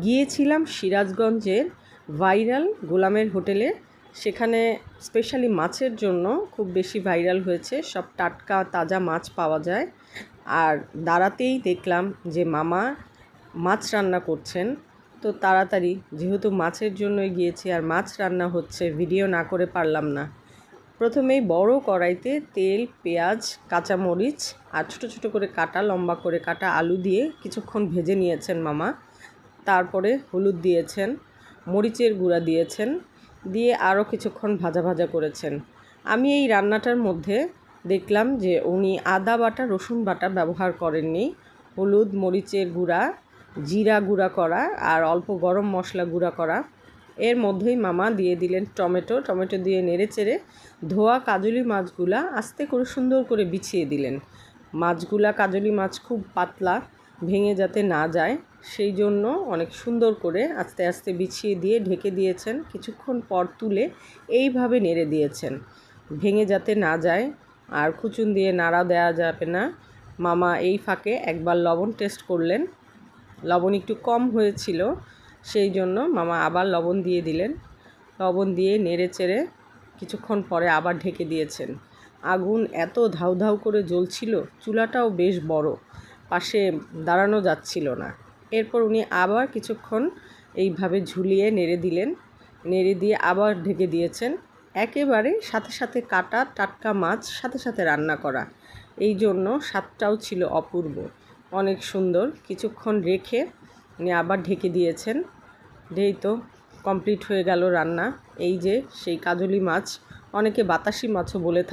গিয়েছিলাম সিরাজগঞ্জের ভাইরাল গোলামের হোটেলে। সেখানে স্পেশালি মাছের জন্য খুব বেশি ভাইরাল হয়েছে। সব টাটকা তাজা মাছ পাওয়া যায়। আর দাঁড়াতেই দেখলাম যে মামা মাছ রান্না করছেন। তো তাড়াতাড়ি, যেহেতু মাছের জন্যই গিয়েছি আর মাছ রান্না হচ্ছে, ভিডিও না করে পারলাম না। প্রথমেই বড় কড়াইতে তেল, পেঁয়াজ, কাঁচামরিচ আর ছোটো ছোটো করে কাটা, লম্বা করে কাটা আলু দিয়ে কিছুক্ষণ ভেজে নিয়েছেন মামা। তারপরে হলুদ দিয়েছেন, মরিচের গুঁড়া দিয়েছেন, দিয়ে আরও কিছুক্ষণ ভাজা ভাজা করেছেন। আমি এই রান্নাটার মধ্যে দেখলাম যে উনি আদা বাটা, রসুন বাটা ব্যবহার করেননি। হলুদ, মরিচের গুঁড়া, জিরা গুঁড়া করা আর অল্প গরম মশলা গুঁড়া করা। এর মধ্যেই মামা দিয়ে দিলেন টমেটো দিয়ে নেড়েচেড়ে ধোয়া কাজলি মাছগুলা আস্তে করে সুন্দর করে বিছিয়ে দিলেন। মাছগুলা, কাজলি মাছ খুব পাতলা, ভেঙে যাতে না যায় সেই জন্য অনেক সুন্দর করে আস্তে আস্তে বিছিয়ে দিয়ে ঢেকে দিয়েছেন। কিছুক্ষণ পর তুলে এইভাবে নেড়ে দিয়েছেন, ভেঙে যাতে না যায়। আর খুচুন দিয়ে নাড়া দেওয়া যাবে না। মামা এই ফাঁকে একবার লবণ টেস্ট করলেন, লবণ একটু কম হয়েছিল, সেই জন্য মামা আবার লবণ দিয়ে দিলেন। লবণ দিয়ে নেড়ে চেড়ে কিছুক্ষণ পরে আবার ঢেকে দিয়েছেন। আগুন এত ধাউ ধাউ করে জ্বলছিল, চুলাটাও বেশ বড়, পাশে দাঁড়ানো যাচ্ছিল না। এরপর উনি আবার কিছুক্ষণ এইভাবে ঝুলিয়ে নেড়ে দিলেন, নেড়ে দিয়ে আবার ঢেকে দিয়েছেন। একেবারে সাথে সাথে কাটা টাটকা মাছ সাথে সাথে রান্না করা, এই জন্য স্বাদটাও ছিল অপূর্ব, অনেক সুন্দর। কিছুক্ষণ রেখে উনি আবার ঢেকে দিয়েছেন। এই তো কমপ্লিট হয়ে গেল রান্না। এই যে সেই কাজলি মাছ, অনেকে বাতাসি মাছও বলে থাকে।